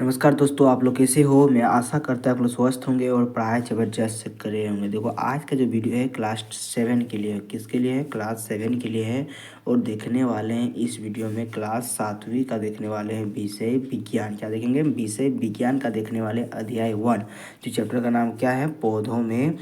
नमस्कार दोस्तों, आप लोग कैसे हो। मैं आशा करता हूँ आप लोग स्वस्थ होंगे और पढ़ाई ज़बरदस्त से कर रहे होंगे। देखो आज का जो वीडियो है क्लास 7 के लिए है। किसके लिए है? क्लास 7 के लिए है। और देखने वाले हैं इस वीडियो में क्लास 7वीं का देखने वाले हैं विषय विज्ञान। क्या देखेंगे? विषय विज्ञान का देखने वाले अध्याय 1, जो चैप्टर का नाम क्या है? पौधों में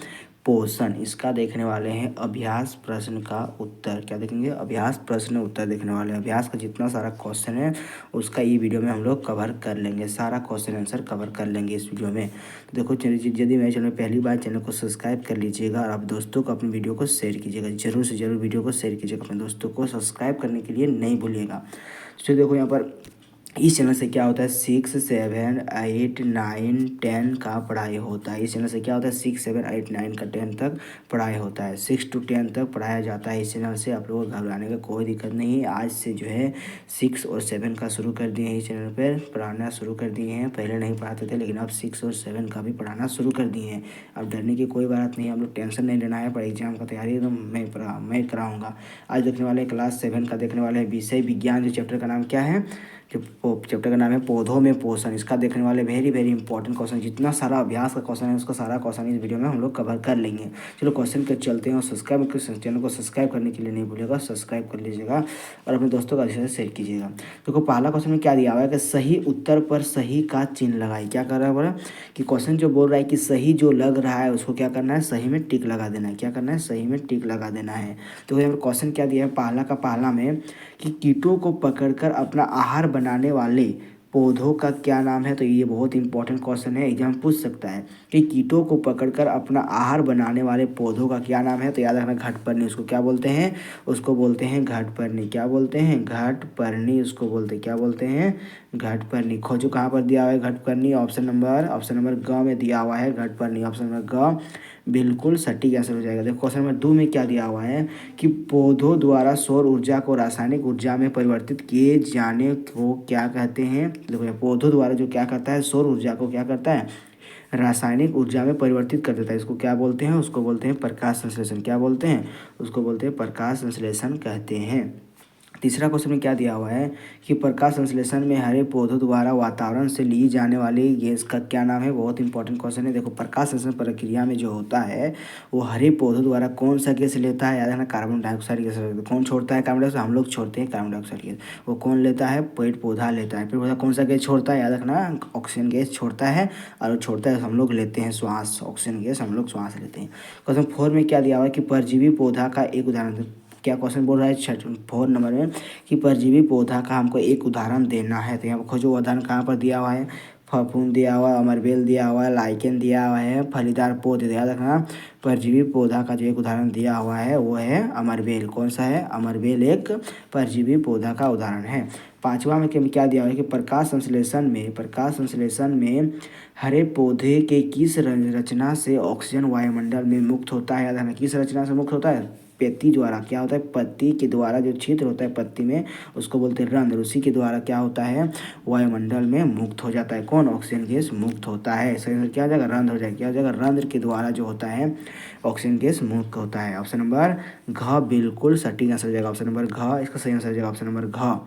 पोषण। इसका देखने वाले हैं अभ्यास प्रश्न का उत्तर। क्या देखेंगे? अभ्यास प्रश्न उत्तर देखने वाले हैं। अभ्यास का जितना सारा क्वेश्चन है उसका ये वीडियो में हम लोग कवर कर लेंगे। सारा क्वेश्चन आंसर कवर कर लेंगे इस वीडियो में। तो देखो चलिए, यदि मेरे चैनल में पहली बार, चैनल को सब्सक्राइब कर लीजिएगा और आप दोस्तों को अपनी वीडियो को शेयर कीजिएगा। जरूर से जरूर वीडियो को शेयर कीजिएगा, अपने दोस्तों को सब्सक्राइब करने के लिए नहीं भूलिएगा। तो देखो यहाँ पर इस चैनल से क्या होता है, 6, 7, 8, 9, 10 का पढ़ाई होता है। इस चैनल से क्या होता है, 6, 7, 8, 9 का 10 तक पढ़ाई होता है। 6 to 10 तक पढ़ाया जाता है इस चैनल से। आप लोगों को घबराने का कोई दिक्कत नहीं है। आज से जो है 6 और 7 का शुरू कर दिए हैं। इस चैनल पर पढ़ाना शुरू कर दिए हैं। पहले नहीं पढ़ाते थे, लेकिन अब 6 और 7 का भी पढ़ाना शुरू कर दिए हैं। अब डरने की कोई बात नहीं है, आप लोग टेंशन नहीं लेना है। पर एग्जाम का तैयारी एकदम मैं कराऊँगा। आज देखने वाले क्लास 7 का देखने वाले हैं विषय विज्ञान। जो चैप्टर का नाम क्या है? जो चैप्टर का नाम है पौधों में पोषण। इसका देखने वाले वेरी वेरी इंपॉर्टेंट क्वेश्चन। जितना सारा अभ्यास का क्वेश्चन है उसका सारा क्वेश्चन इस वीडियो में हम लोग कवर कर लेंगे। चलो क्वेश्चन पे चलते हैं। और चैनल को सब्सक्राइब करने के लिए नहीं भूलिएगा, सब्सक्राइब कर लीजिएगा और अपने दोस्तों का अच्छे से शेयर कीजिएगा। देखो पहला क्वेश्चन में क्या दिया हुआ है कि सही उत्तर पर सही का चिन्ह लगाए। क्या कर रहा है बोला कि क्वेश्चन जो बोल रहा है कि सही जो लग रहा है उसको क्या करना है, सही में टिक लगा देना है। क्या करना है? सही में टिक लगा देना है। तो यहाँ पर क्वेश्चन क्या दिया है पहला का पहला में कि कीटों को पकड़कर अपना आहार बनाने वाले पौधों का क्या नाम है। तो ये बहुत इंपॉर्टेंट क्वेश्चन है, एग्जाम पूछ सकता है कि कीटों को पकड़कर अपना आहार बनाने वाले पौधों का क्या नाम है। तो याद रखना घटपर्णी। उसको क्या बोलते हैं? उसको बोलते हैं घटपर्णी। क्या बोलते हैं? घटपर्णी उसको बोलते हैं। क्या बोलते हैं? घटपर्णी। खोजो कहाँ पर दिया हुआ है घटपर्णी। ऑप्शन नंबर ग में दिया हुआ है घटपर्णी। ऑप्शन नंबर ग बिल्कुल सटीक आंसर हो जाएगा। देखो क्वेश्चन नंबर 2 में क्या दिया हुआ है कि पौधों द्वारा सौर ऊर्जा को रासायनिक ऊर्जा में परिवर्तित किए जाने को क्या कहते हैं। देखो ये पौधों द्वारा जो क्या करता है, सौर ऊर्जा को क्या करता है, रासायनिक ऊर्जा में परिवर्तित कर देता है। इसको क्या बोलते हैं? उसको बोलते हैं प्रकाश संश्लेषण। क्या बोलते हैं? उसको बोलते हैं प्रकाश संश्लेषण कहते हैं। तीसरा क्वेश्चन में क्या दिया हुआ है कि प्रकाश संश्लेषण में हरे पौधों द्वारा वातावरण से ली जाने वाली गैस का क्या नाम है। बहुत इंपॉर्टेंट क्वेश्चन है। देखो प्रकाश संश्लेषण प्रक्रिया में जो होता है वो हरे पौधों द्वारा कौन सा गैस लेता है। याद रखना कार्बन डाइऑक्साइड गैस। कौन छोड़ता है कार्बन डाइऑक्साइड? हम लोग छोड़ते हैं कार्बन डाइऑक्साइड गैस। वो कौन लेता है? पेड़ पौधा लेता है। पेड़ पौधा कौन सा गैस छोड़ता है? याद रखना ऑक्सीजन गैस छोड़ता है। और छोड़ता है हम लोग लेते हैं श्वास। ऑक्सीजन गैस हम लोग श्वास लेते हैं। क्वेश्चन 4 में क्या दिया हुआ है कि परजीवी पौधा का एक उदाहरण। क्या क्वेश्चन बोल रहा है 4 नंबर में कि परजीवी पौधा का हमको एक उदाहरण देना है। तो यहाँ पर खोजो उदाहरण कहाँ पर दिया हुआ है। फफूंद दिया हुआ है, अमरबेल दिया हुआ है, लाइकेन दिया हुआ है, फलीदार पौधे। याद रखना परजीवी पौधा का जो एक उदाहरण दिया हुआ है वो है अमरबेल। कौन सा है? अमरबेल एक परजीवी पौधा का उदाहरण है। पांचवा में क्या दिया हुआ है कि प्रकाश संश्लेषण में हरे पौधे के किस रचना से ऑक्सीजन वायुमंडल में मुक्त होता है। याद रखना किस रचना से मुक्त होता है? पत्ती द्वारा। क्या होता है? पत्ती के द्वारा जो छिद्र होता है पत्ती में उसको बोलते हैं रंध्र। उसी के द्वारा क्या होता है, वायुमंडल में मुक्त हो जाता है। कौन? ऑक्सीजन गैस मुक्त होता है। सही आंसर क्या हो जाएगा? रंध्र हो जाएगा। क्या हो जाएगा? रंध्र के द्वारा जो होता है ऑक्सीजन गैस मुक्त होता है। ऑप्शन नंबर घ बिल्कुल सटीक आंसर हो जाएगा। ऑप्शन नंबर घ इसका सही आंसर हो जाएगा। ऑप्शन नंबर घ।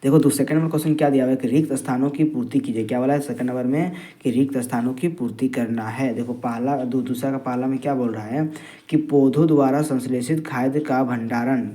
देखो तो सेकंड नंबर क्वेश्चन क्या दिया हुआ है कि रिक्त स्थानों की पूर्ति कीजिए। क्या बोला है सेकंड नंबर में कि रिक्त स्थानों की पूर्ति करना है। देखो पहला दूसरा का पहला में क्या बोल रहा है कि पौधों द्वारा संश्लेषित खाद्य का भंडारण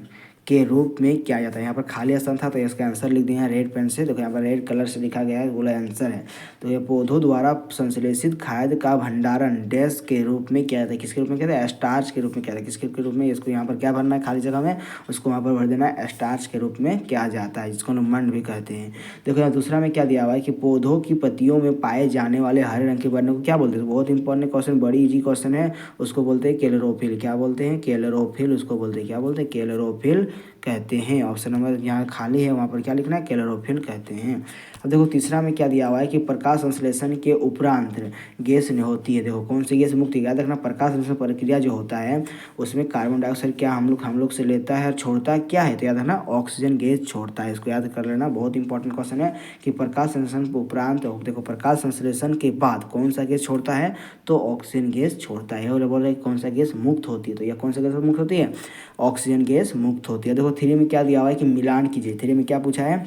के रूप में किया जाता है। यहाँ पर खाली स्थान था तो इसका आंसर लिख दिया है रेड पेन से। देखो यहाँ पर रेड कलर से लिखा गया है, बोला आंसर है। तो ये पौधों द्वारा संश्लेषित खाद्य का भंडारण डैश के रूप में किया जाता है। किसके रूप में किया जाता है? स्टार्च के रूप में किया जाता है। किसके रूप में? इसको यहाँ पर क्या भरना है खाली जगह में, उसको वहाँ पर भर देना है स्टार्च के रूप में किया जाता है, जिसको मंड भी कहते हैं। देखो यहाँ दूसरा में क्या दिया हुआ है कि पौधों की पत्तियों में पाए जाने वाले हरे रंग के वर्णों को क्या बोलते हैं। बहुत इंपॉर्टेंट क्वेश्चन, बड़ी इजी क्वेश्चन है। उसको बोलते हैं क्लोरोफिल। क्या बोलते हैं? क्लोरोफिल उसको बोलते हैं। क्या बोलते हैं? क्लोरोफिल कहते हैं। ऑप्शन नंबर यहाँ खाली है, वहाँ पर क्या लिखना है? क्लोरोफिल कहते हैं। अब देखो तीसरा में क्या दिया हुआ है कि प्रकाश संश्लेषण के उपरांत गैस नहीं होती है। देखो कौन सी गैस मुक्त है। याद रखना प्रकाश संश्लेषण प्रक्रिया जो होता है उसमें कार्बन डाइऑक्साइड क्या हम लोग से लेता है और छोड़ता क्या है। तो याद रखना ऑक्सीजन गैस छोड़ता है। इसको याद कर लेना, बहुत इंपॉर्टेंट क्वेश्चन है कि प्रकाश संश्लेषण के उपरांत देखो प्रकाश संश्लेषण के बाद कौन सा गैस छोड़ता है, तो ऑक्सीजन गैस छोड़ता है। और बोल रहे कौन सा गैस मुक्त होती है, तो यह कौन सा गैस मुक्त होती है? ऑक्सीजन गैस मुक्त होती है। देखो 3 में क्या दिया हुआ है कि मिलान कीजिए। 3 में क्या पूछा है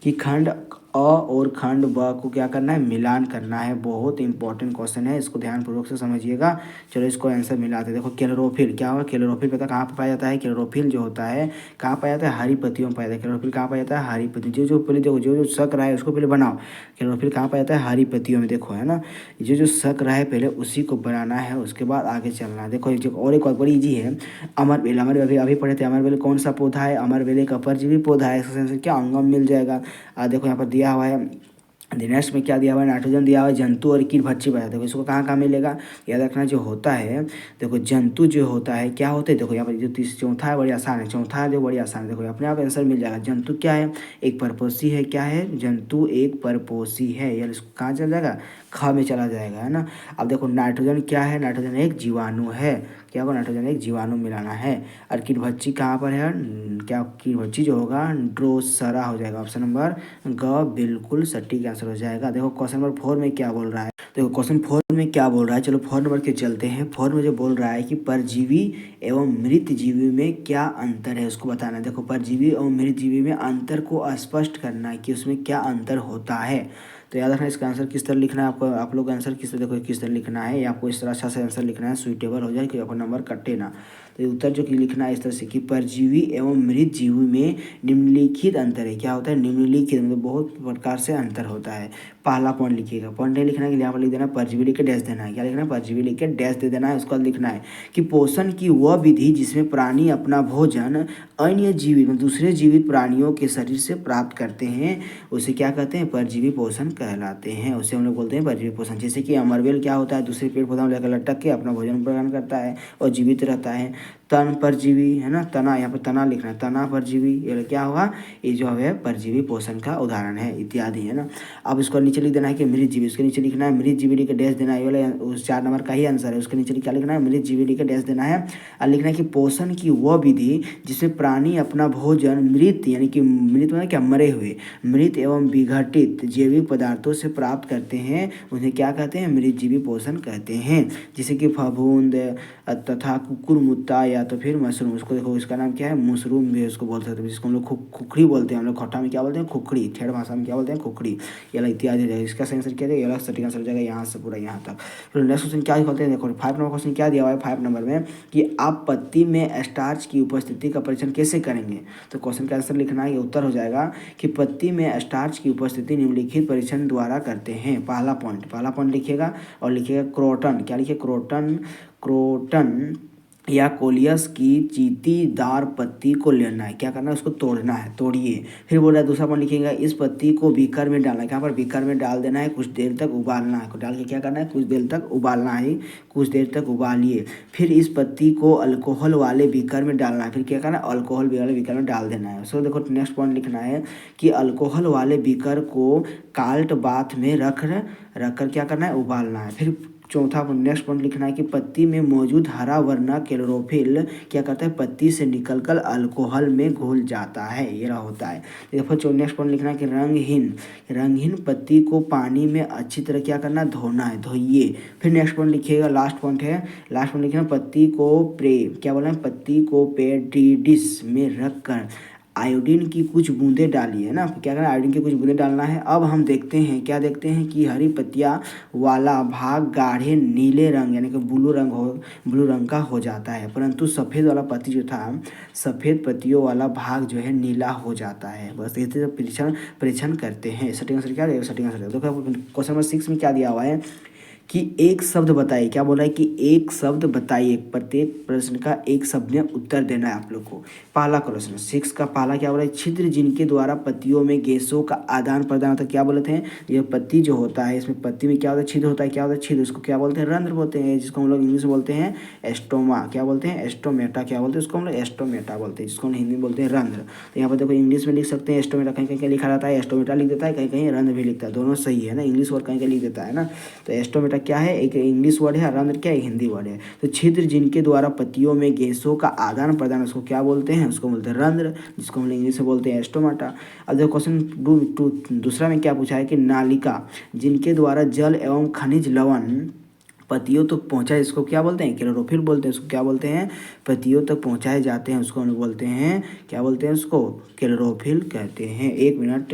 कि खंड और खंड ब को क्या करना है, मिलान करना है। बहुत इंपॉर्टेंट क्वेश्चन है, इसको ध्यानपूर्वक से समझिएगा। चलो इसको आंसर मिलाते हैं। देखो क्लोरोफिल क्या होगा, क्लोरोफिल पता कहाँ पर पाया जाता है, क्लोरोफिल जो होता है कहाँ पाया जाता है, हरी पत्तियों में पाया जाता है। क्लोरोफिल कहाँ पाया जाता है, हरी पत्ती। जो पहले देखो जो शक रहा है उसको पहले बनाओ। क्लोरोफिल कहाँ पाया जाता है, हरी पत्तियों में, देखो है ना। जो शक रहा है पहले उसी को बनाना है, उसके बाद आगे चलना है। देखो और एक बड़ी ईजी है, अमरबेल। अमरबेल अभी पढ़े थे, अमरबेल कौन सा पौधा है, अमरबेल एक परजीवी पौधा है। इसका आंसर क्या, अंगम मिल जाएगा। देखो यहाँ पर दिया हुआ है, नेक्स्ट में क्या दिया हुआ है, नाइट्रोजन दिया हुआ है, जंतु और कीट भक्षी पदार्थ। देखो इसको कहाँ कहाँ मिलेगा, याद रखना। जो होता है देखो जंतु जो होता है क्या होते हैं, देखो यहाँ पर जो चौथा है बड़ी आसान है, चौथा है जो बड़ी आसान है। देखो अपने आप आंसर मिल जाएगा। जंतु क्या है, एक परपोषी है। क्या है, जंतु एक परपोषी है, यार इसको कहाँ चला जाएगा, ख में चला जाएगा, है ना। अब देखो नाइट्रोजन क्या है, नाइट्रोजन एक जीवाणु है। क्या होगा, नाइट्रोजन एक जीवाणु मिलाना है। और कीटभक्षी कहाँ पर है, क्या कीटभक्षी जो होगा ड्रोसरा हो जाएगा। ऑप्शन नंबर ग बिल्कुल सटीक आंसर हो जाएगा। देखो क्वेश्चन नंबर 4 में क्या बोल रहा है, देखो क्वेश्चन 4 में क्या बोल रहा है, चलो 4 नंबर के चलते हैं। 4 में जो बोल रहा है कि परजीवी एवं मृत जीवी में क्या अंतर है, उसको बताना है। देखो परजीवी एवं मृत जीवी में अंतर को स्पष्ट करना है कि उसमें क्या अंतर होता है। तो याद रखना इसका आंसर किस तरह लिखना है आपको, आप लोग आंसर किस तरह, देखो किस तरह लिखना है, या आपको इस तरह अच्छा से आंसर लिखना है, सुइटेबल हो जाए कि आपको नंबर कटे ना। तो उत्तर जो कि लिखना है इस तरह से कि परजीवी एवं मृत जीवी में निम्नलिखित अंतर है। क्या होता है, निम्नलिखित मतलब बहुत प्रकार से अंतर होता है। पहला पॉइंट लिखिएगा, पॉइंट नहीं लिखना है कि यहाँ पर लिख देना परजीवी लिख के डैश देना है। क्या लिखना है, परजीवी लिख के डैश दे देना है। उसके बाद लिखना है कि पोषण की वह विधि जिसमें प्राणी अपना भोजन अन्य जीवित मतलब दूसरे जीवित प्राणियों के शरीर से प्राप्त करते हैं, उसे क्या कहते हैं, परजीवी पोषण कहलाते हैं। उसे हम लोग बोलते हैं परजीवी पोषण। जैसे कि अमरबेल क्या होता है, दूसरे पेड़ पौधों में लेकर लटक के अपना भोजन प्रदान करता है और जीवित रहता है। तन परजीवी है ना, तना, यहाँ पर तना लिखना है, तना परजीवी, ये क्या होगा, ये जो है परजीवी पोषण का उदाहरण है, इत्यादि, है ना। अब इसको नीचे लिख देना है कि मृत जीवी, उसके नीचे लिखना है मृत जीवी लिख के डैश देना है। ये वाला उस 4 नंबर का ही आंसर है। उसके नीचे क्या लिखना है, मृत जीवी लिख के डैश देना है। और लिखना है कि पोषण की वह विधि जिसमें प्राणी अपना भोजन मृत यानी कि मृत मतलब क्या, मरे हुए, मृत एवं विघटित जैविक पदार्थों से प्राप्त करते हैं, उन्हें क्या कहते हैं, मृत जीवी पोषण कहते हैं। जैसे कि फफूंद तथा कुकुरमुत्ता या तो फिर मशरूम, उसको देखो इसका नाम क्या है, मशरूम भी उसको बोल सकते हैं, जिसको हम लोग खुखड़ी बोलते हैं। हम लोग खट्टा में क्या बोलते हैं, खुखड़ी, ठेठ भाषा में क्या बोलते हैं, खुखड़ी, ये इत्यादि हो जाएगा। इसका सही आंसर क्या है, ये सटीक आंसर हो जाएगा यहाँ से पूरा यहाँ तक। फिर नेक्स्ट क्वेश्चन क्या कहते हैं, देखो 5 नंबर क्वेश्चन क्या दिया हुआ है 5 नंबर में कि आप पत्ती में स्टार्च की उपस्थिति का परीक्षण कैसे करेंगे। तो क्वेश्चन का आंसर लिखना है, ये उत्तर हो जाएगा कि पत्ती में स्टार्च की उपस्थिति निम्नलिखित परीक्षण द्वारा करते हैं। पहला पॉइंट लिखिएगा और लिखिएगा क्रोटन, क्या लिखिए, क्रोटन या कोलियस की चींटीदार पत्ती को लेना है, क्या करना है, उसको तोड़ना है, तोड़िए। फिर बोल रहा है दूसरा पॉइंट लिखिएगा, इस पत्ती को बीकर में डालना है, यहाँ पर बीकर में डाल देना है, कुछ देर तक उबालना है, डाल के क्या करना है, कुछ देर तक उबालना है, कुछ देर तक उबालिए। फिर इस पत्ती को अल्कोहल वाले बीकर में डालना है, फिर क्या करना है, अल्कोहल वाले बीकर में डाल देना है। सो देखो नेक्स्ट पॉइंट लिखना है कि अल्कोहल वाले बीकर को काल्ट बाथ में रख कर क्या करना है, उबालना है। फिर चौथा नेक्स्ट पॉइंट लिखना है कि पत्ती में मौजूद हरा वर्ण क्लोरोफिल क्या करता है, पत्ती से निकलकर अल्कोहल में घुल जाता है, ये रहा होता है। देखो नेक्स्ट पॉइंट लिखना है कि रंगहीन पत्ती को पानी में अच्छी तरह क्या करना, धोना है, धोइए। फिर नेक्स्ट पॉइंट लिखिएगा, लास्ट पॉइंट लिखना, पत्ती को पेडिडिस में रख कर आयोडीन की कुछ बूंदें डाली, है ना, क्या करना है, आयोडीन की कुछ बूंदें डालना है। अब हम देखते हैं, क्या देखते हैं कि हरी पत्तियाँ वाला भाग गाढ़े नीले रंग यानी कि ब्लू रंग का हो जाता है, परंतु सफ़ेद वाला पत्ती जो था, सफ़ेद पत्तियों वाला भाग जो है नीला हो जाता है। बस इस तरह परीक्षण करते हैं। सटीक आंसर क्या है, सटीक आंसर देखो क्वेश्चन नंबर 6 में क्या दिया हुआ है कि एक शब्द बताइए, क्या बोल रहा है कि एक शब्द बताइए, प्रत्येक प्रश्न का एक शब्द में उत्तर देना है आप लोग को। पहला क्वेश्चन 6 का पहला क्या बोल रहा है, छिद्र जिनके द्वारा पत्तियों में गैसों का आदान प्रदान होता है, क्या बोलते हैं, ये पत्ती जो होता है, इसमें पत्ती में क्या होता है, छिद्र होता है, क्या होता है, छिद्र, उसको क्या बोलते हैं, रंध्र बोलते हैं, जिसको हम लोग इंग्लिश में बोलते हैं एस्टोमा, क्या बोलते हैं, एस्टोमेटा, क्या बोलते हैं उसको हम लोग, एस्टोमेटा बोलते हैं, जिसको हम हिंदी में बोलते हैं रंध्र। तो यहाँ पर देखो इंग्लिश में लिख सकते हैं एस्टोमेटा, कहीं कहीं लिखा रहता है एस्टोमेटा लिख देता है, कहीं कहीं रंध्र भी लिखता है, दोनों सही है ना, इंग्लिश वर्ड कहीं कहीं लिख देता है ना। तो एस्टोमेटा क्या है, एक इंग्लिश वर्ड है, रंध्र क्या है, हिंदी वर्ड है। तो छिद्र जिनके द्वारा पत्तियों में गैसों का आदान प्रदान, उसको क्या बोलते हैं, उसको बोलते हैं रंध्र, जिसको हम लोग इंग्लिश में बोलते हैं एस्टोमाटा। अब देखो क्वेश्चन दूसरा में क्या पूछा है कि नालिका जिनके द्वारा जल एवं खनिज लवण पत्तियों तक पहुँचाए, इसको क्या बोलते हैं, क्लोरोफिल बोलते हैं, उसको क्या बोलते हैं, पत्तियों तक पहुँचाए जाते हैं, उसको हम लोग बोलते हैं, क्या बोलते हैं, उसको क्लोरोफिल कहते हैं। 1 मिनट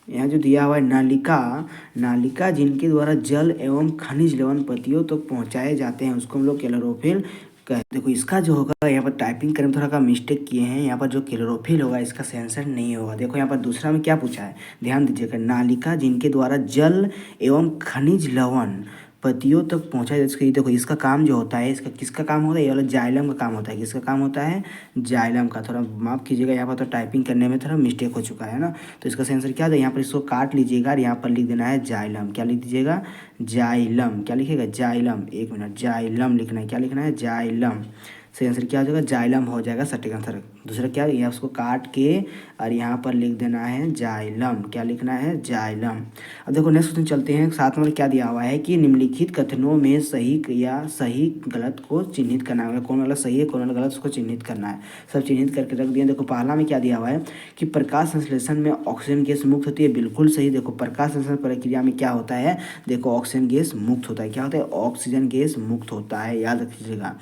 यहाँ जो दिया हुआ है नालिका, नालिका जिनके द्वारा जल एवं खनिज लवण पत्तियों तक पहुँचाए जाते हैं उसको हम लोग क्लोरोफिल कहते। देखो इसका जो होगा यहाँ पर टाइपिंग करने में थोड़ा का मिस्टेक किए हैं, यहाँ पर जो क्लोरोफिल होगा इसका सेंसर नहीं होगा। देखो यहाँ पर दूसरा में क्या पूछा है, ध्यान दीजिएगा, नालिका जिनके द्वारा जल एवं खनिज लवण पत्तियों तक पहुँचाया जाता है। देखो इसका काम जो होता है, इसका किसका काम होता है, ये वाला जाइलम का काम होता है। किसका काम होता है, जाइलम का। थोड़ा माफ़ कीजिएगा, यहाँ पर तो टाइपिंग करने में थोड़ा मिस्टेक हो चुका है ना। तो इसका सेंसर क्या है, यहाँ पर इसको काट लीजिएगा और यहाँ पर लिख देना है जाइलम। क्या लिख दीजिएगा, जाइलम। क्या लिखिएगा, जाइलम। एक मिनट, जाइलम लिखना है। क्या लिखना है, जाइलम। सही आंसर क्या हो जाएगा, जाइलम हो जाएगा सटीक आंसर। दूसरा क्या, यहाँ उसको काट के और यहाँ पर लिख देना है जाइलम। क्या लिखना है, जाइलम। अब देखो नेक्स्ट क्वेश्चन चलते हैं। 7 नंबर क्या दिया हुआ है कि निम्नलिखित कथनों में सही या सही गलत को चिन्हित करना है। कौन वाला सही है कौन वाला गलत, उसको चिन्हित करना है। सब चिन्हित करके रख दिया। देखो पहला में क्या दिया हुआ है कि प्रकाश संश्लेषण में ऑक्सीजन गैस मुक्त होती है, बिल्कुल सही। देखो प्रकाश संश्लेषण प्रक्रिया में क्या होता है, देखो ऑक्सीजन गैस मुक्त होता है। क्या होता है, ऑक्सीजन गैस मुक्त होता है, याद रखिएगा,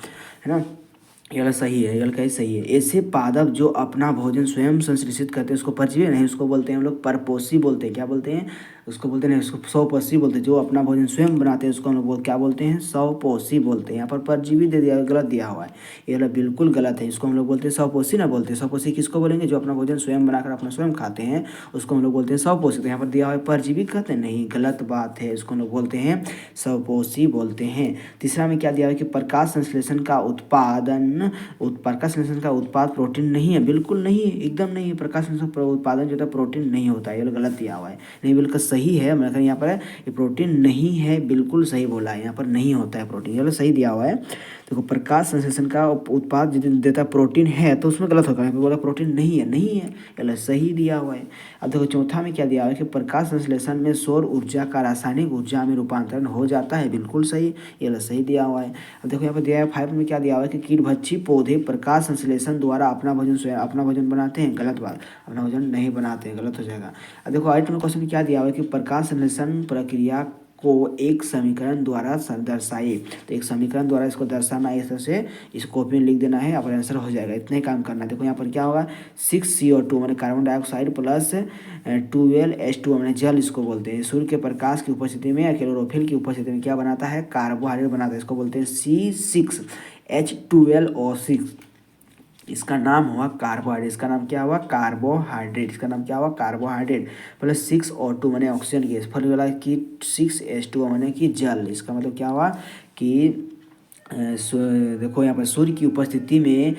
है ना। ये वाला सही है, ये वाला क्या सही है। ऐसे पादप जो अपना भोजन स्वयं संश्लेषित करते हैं उसको परजीवी नहीं, उसको बोलते हैं हम लोग परपोषी बोलते हैं। क्या बोलते हैं, उसको बोलते हैं, उसको स्वपोषी बोलते हैं। जो अपना भोजन स्वयं बनाते हैं उसको हम लोग क्या बोलते हैं, स्वपोषी बोलते हैं। यहाँ पर परजीवी दे दिया, गलत दिया हुआ है, ये वाला बिल्कुल गलत है। इसको हम लोग बोलते हैं स्वपोषी ना बोलते हैं। स्वपोषी किसको बोलेंगे, जो अपना भोजन स्वयं बनाकर अपना स्वयं खाते हैं उसको हम लोग बोलते हैं स्वपोषी। तो यहाँ पर दिया हुआ है परजीवी कहते हैं, नहीं, गलत बात है। इसको हम लोग बोलते हैं स्वपोषी बोलते हैं। तीसरा में क्या दिया हुआ है कि प्रकाश संश्लेषण का प्रकाश संश्लेषण का उत्पाद प्रोटीन नहीं है, बिल्कुल नहीं है, एकदम नहीं है। प्रकाश संश्लेषण उत्पादन जो होता है प्रोटीन नहीं होता है, ये गलत दिया हुआ है। नहीं, बिल्कुल सही है, मैं यहाँ पर ये प्रोटीन नहीं है, बिल्कुल सही बोला है, यहाँ पर नहीं होता है प्रोटीन, ये सही दिया हुआ है। देखो प्रकाश संश्लेषण का उत्पाद देता प्रोटीन है तो उसमें गलत होगा, यहाँ पर बोला प्रोटीन नहीं है, नहीं है, ये सही दिया हुआ है। अब देखो चौथा में क्या दिया हुआ है कि प्रकाश संश्लेषण में सौर ऊर्जा का रासायनिक ऊर्जा में रूपांतरण हो जाता है, बिल्कुल सही, ये सही दिया हुआ है। अब देखो यहाँ पर दिया है 5 में क्या दिया हुआ है कि कीटभक्षी पौधे प्रकाश संश्लेषण द्वारा अपना भोजन बनाते हैं, गलत बात, अपना भोजन नहीं बनाते हैं, गलत हो जाएगा। अब देखो 8 में क्वेश्चन में क्या दिया हुआ है कि प्रकाश संश्लेषण प्रक्रिया को एक समीकरण द्वारा दर्शाइए। तो एक समीकरण द्वारा इसको दर्शाना है, इस तरह से इसको कॉपी में लिख देना है, अपना आंसर हो जाएगा। इतना ही काम करना है। देखो यहाँ पर क्या होगा, 6CO2 मैंने कार्बन डाइऑक्साइड प्लस 12H2 मैंने जल इसको बोलते हैं। सूर्य के प्रकाश की उपस्थिति में या क्लोरोफिल की उपस्थिति में क्या बनाता है, कार्बोहाइड्रेट बनाता है, इसको बोलते हैं C6H12O6। इसका नाम हुआ कार्बोहाइड्रेट। इसका नाम क्या हुआ, कार्बोहाइड्रेट। इसका नाम क्या हुआ, कार्बोहाइड्रेट। प्लस 6O2 मैंने ऑक्सीजन गैस, फिर वाला कि 6H2 मैंने कि जल। इसका मतलब क्या हुआ कि देखो यहाँ पर सूर्य की उपस्थिति में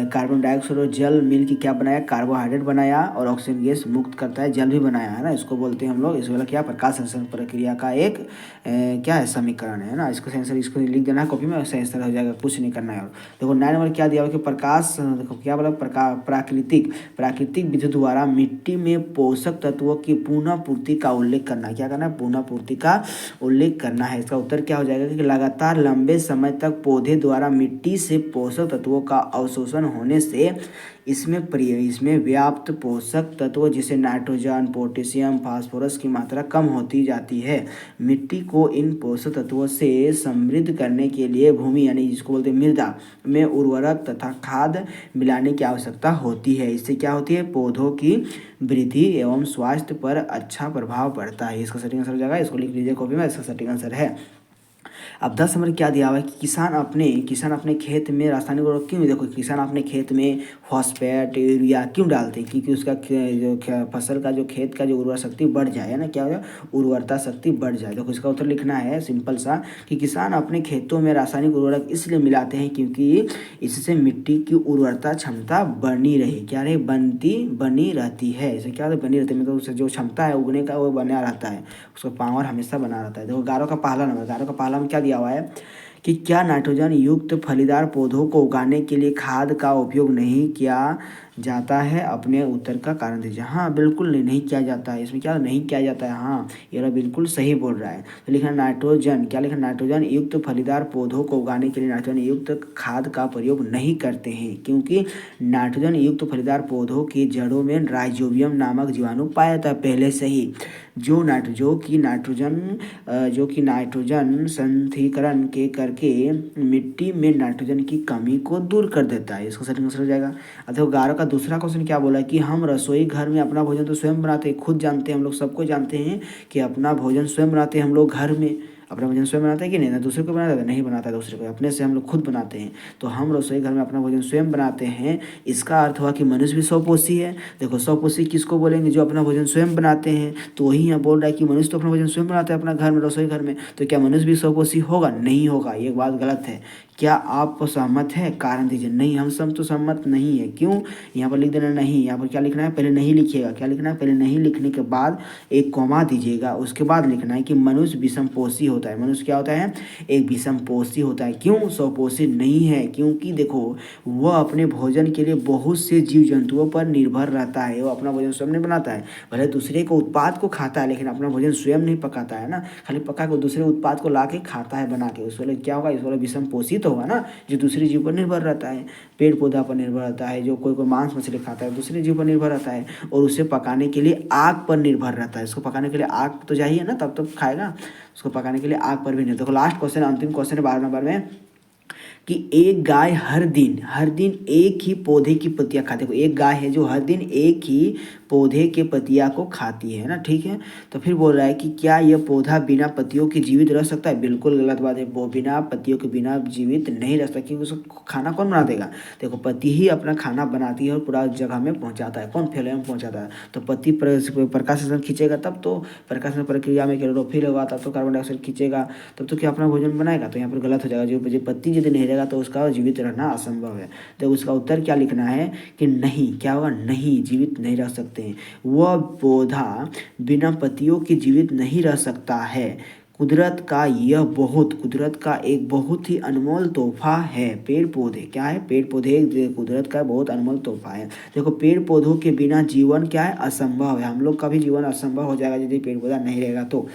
कार्बन डाइऑक्साइड और जल मिल के क्या बनाया, कार्बोहाइड्रेट बनाया, और ऑक्सीजन गैस मुक्त करता है, जल भी बनाया, है ना। इसको बोलते हैं हम लोग, इस वाला क्या, प्रकाश संश्लेषण प्रक्रिया का एक क्या है, समीकरण है ना। इसको सेंसर इसको लिख देना है कॉपी में, सेंसर हो जाएगा, कुछ नहीं करना है। और देखो 9 नंबर क्या दिया हुआ कि प्रकाश, देखो क्या बोला, प्राकृतिक विधि द्वारा मिट्टी में पोषक तत्वों की पुनः पूर्ति का उल्लेख करना। क्या करना है, पुनः पूर्ति का उल्लेख करना है। इसका उत्तर क्या हो जाएगा कि लगातार लंबे समय तक पौधे द्वारा मिट्टी से पोषक तत्वों का अवशोषण होने से इसमें व्याप्त पोषक तत्व जैसे नाइट्रोजन, पोटेशियम, फास्फोरस की मात्रा कम होती जाती है। मिट्टी को इन पोषक तत्वों से समृद्ध करने के लिए भूमि यानी जिसको बोलते हैं मृदा में उर्वरक तथा खाद मिलाने की आवश्यकता होती है। इससे क्या होती है, पौधों की वृद्धि एवं स्वास्थ्य पर अच्छा प्रभाव पड़ता है। इसका सटीक आंसर हो जाएगा, इसको लिख लीजिए कॉपी में, इसका सटीक आंसर है। अब 10 नंबर क्या दिया हुआ है कि किसान अपने खेत में रासायनिक उर्वरक क्यों, देखो किसान अपने खेत में फॉस्फेट, यूरिया क्यों डालते हैं, क्योंकि उसका जो फसल का जो खेत का जो उर्वरा शक्ति बढ़ जाए, है ना, क्या हो जाए, उर्वरता शक्ति बढ़ जाए। देखो इसका उत्तर लिखना है सिंपल सा कि किसान अपने खेतों में रासायनिक उर्वरक इसलिए मिलाते हैं क्योंकि इससे मिट्टी की उर्वरता क्षमता बनी रहे, क्या रहे, बनी रहती है। इसे क्या बनी रहती है, मतलब उससे जो क्षमता है उगने का वो बना रहता है, उसका पावर हमेशा बना रहता है। देखो 11 का पहला में क्या दिया हुआ है कि क्या नाइट्रोजन युक्त फलीदार पौधों को उगाने के लिए खाद का उपयोग नहीं किया जाता है, अपने उत्तर का कारण दीजिए। हाँ, बिल्कुल नहीं किया जाता है, इसमें क्या नहीं किया जाता है, हाँ ये बिल्कुल सही बोल रहा है। तो लिखना नाइट्रोजन, क्या लिखना, नाइट्रोजन युक्त फलीदार पौधों को उगाने के लिए नाइट्रोजन युक्त खाद का प्रयोग नहीं करते हैं, क्योंकि नाइट्रोजन युक्त फलीदार पौधों की जड़ों में राइजोबियम नामक जीवाणु पाया जाता है पहले से ही, जो कि नाइट्रोजन संथिकरण के करके मिट्टी में नाइट्रोजन की कमी को दूर कर देता है। इसका सही आंसर हो जाएगा। अब देखो 11 का दूसरा क्वेश्चन क्या बोला कि हम रसोई घर में अपना भोजन तो स्वयं बनाते हैं, खुद जानते हैं, हम लोग सबको जानते हैं कि अपना भोजन स्वयं बनाते हैं हम लोग घर में। अपना भोजन स्वयं बनाते हैं कि नहीं, ना दूसरे को बनाता है, नहीं बनाता है दूसरे को, अपने से हम लोग खुद बनाते हैं। तो हम रसोई घर में अपना भोजन स्वयं बनाते हैं, इसका अर्थ हुआ कि मनुष्य भी स्वपोषी है। देखो स्वपोषी किसको बोलेंगे, जो अपना भोजन स्वयं बनाते हैं। तो वही यहाँ बोल रहा है कि मनुष्य तो अपना भोजन स्वयं बनाता है अपना घर में, रसोई घर में, तो क्या मनुष्य भी स्वपोषी होगा? नहीं होगा, ये बात गलत है। क्या आप सहमत है? कारण दीजिए। नहीं, हम सब तो सहमत नहीं है। क्यों? यहाँ पर लिख देना नहीं। यहाँ पर क्या लिखना है, पहले नहीं लिखिएगा। क्या लिखना है, पहले नहीं लिखने के बाद एक कॉमा दीजिएगा, उसके बाद लिखना है कि मनुष्य विषमपोषी होता है। मनुष्य क्या होता है, एक विषमपोषी होता है। क्यों? स्वपोषी नहीं है, क्योंकि देखो वह अपने भोजन के लिए बहुत से जीव जंतुओं पर निर्भर रहता है। वो अपना भोजन स्वयं नहीं बनाता है, भले दूसरे को उत्पाद को खाता है, लेकिन अपना भोजन स्वयं नहीं पकाता है ना, खाली पका के दूसरे उत्पाद को ला के खाता है बना के। उस वाले क्या होगा, इस वाले विषमपोषी होगा ना, जो दूसरे जीव पर निर्भर रहता है, पेड़ पौधा पर निर्भर रहता है, जो कोई मांस मछली खाता है दूसरे जीव पर निर्भर रहता है, और उसे पकाने के लिए आग पर निर्भर रहता है। इसको पकाने के लिए आग तो चाहिए ना, तब तो खाएगा। उसको पकाने के लिए आग पर भी नहीं। देखो लास्ट क्वेश्चन, अंतिम क्वेश्चन है 12 नंबर में, कि एक गाय हर दिन एक ही पौधे की पत्तियां खाती है। एक गाय है जो हर दिन एक ही पौधे के पत्तियां को खाती है ना, ठीक है। तो फिर बोल रहा है कि क्या यह पौधा बिना पत्तियों के जीवित रह सकता है? बिल्कुल गलत बात है। वो बिना पत्तियों के बिना जीवित नहीं रह सकता, क्योंकि उसको खाना कौन बना देगा? देखो पत्ती ही अपना खाना बनाती है और पूरा जगह में पहुंचाता है। कौन फैले में पहुंचाता है? तो पत्ती प्रकाश संश्लेषण खींचेगा, तब तो प्रकाश प्रक्रिया में क्लोरोफिल होगा, तब तो कार्बन डाइऑक्साइड खींचेगा, तब तो क्या अपना भोजन बनाएगा। तो यहाँ पर गलत हो जाएगा। जो पत्ती यदि नहीं रहेगा तो उसका जीवित रहना असंभव है। तो उसका उत्तर क्या लिखना है कि नहीं। क्या होगा, नहीं, जीवित नहीं रह सकते हैं। वह पौधा बिना पत्तियों के जीवित नहीं रह सकता है। कुदरत का एक बहुत ही अनमोल तोहफा है पेड़ पौधे। क्या है? पेड़ पौधे कुदरत का बहुत अनमोल तोहफा है। देखो पेड़ पौधों के बिना जीवन क्या है, असंभव है। हम लोग का भी जीवन असंभव हो जाएगा यदि पेड़ पौधा नहीं रहेगा तो।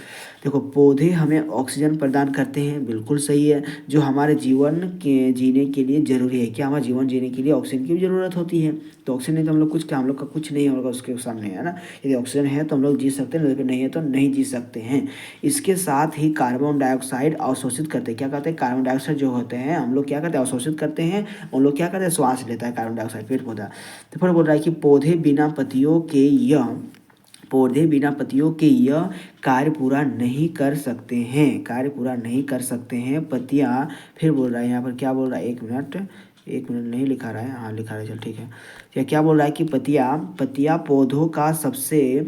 देखो पौधे हमें ऑक्सीजन प्रदान करते हैं, बिल्कुल सही है, जो हमारे जीवन के जीने के लिए जरूरी है। क्या हमारे जीवन जीने के लिए ऑक्सीजन की भी जरूरत होती है। तो ऑक्सीजन नहीं तो हम लोग कुछ, क्या हम लोग का कुछ नहीं होगा उसके सामने, है ना। यदि ऑक्सीजन है तो हम लोग जी सकते हैं, लेकिन नहीं है तो नहीं जी सकते हैं। इसके साथ ही कार्बन डाइऑक्साइड अवशोषित करते हैं। क्या करते हैं? कार्बन डाइऑक्साइड जो होते हैं हम लोग क्या करते हैं, अवशोषित करते हैं। उन लोग क्या करते हैं, श्वास लेता है कार्बन डाइऑक्साइड पेड़ पौधा। तो फिर बोल रहा है कि पौधे बिना पत्तियों के यह कार्य पूरा नहीं कर सकते हैं। पत्तियाँ, फिर बोल रहा है यहाँ पर क्या बोल रहा है, एक मिनट नहीं लिखा रहा है, हाँ लिखा रहा है, चल ठीक है। क्या बोल रहा है कि पत्तियाँ पौधों का सबसे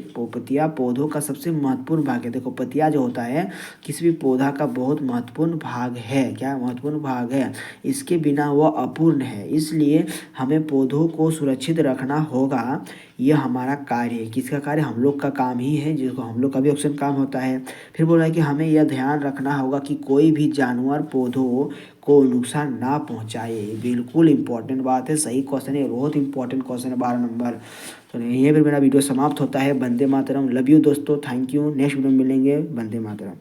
महत्वपूर्ण भाग है। देखो पत्तियाँ जो होता है किसी भी पौधा का बहुत महत्वपूर्ण भाग है। क्या महत्वपूर्ण भाग है? इसके बिना वह अपूर्ण है, इसलिए हमें पौधों को सुरक्षित रखना होगा। यह हमारा कार्य है। किसका कार्य? हम लोग का काम ही है, जिसको हम लोग का भी ऑप्शन काम होता है। फिर बोल रहा है कि हमें यह ध्यान रखना होगा कि कोई भी जानवर पौधों को नुकसान ना पहुंचाए। बिल्कुल इंपॉर्टेंट बात है, सही क्वेश्चन है, बहुत इंपॉर्टेंट क्वेश्चन है 12 नंबर। तो यहीं पर मेरा वीडियो समाप्त होता है। वंदे मातरम, लव यू दोस्तों, थैंक यू। नेक्स्ट वीडियो में मिलेंगे। वंदे मातरम।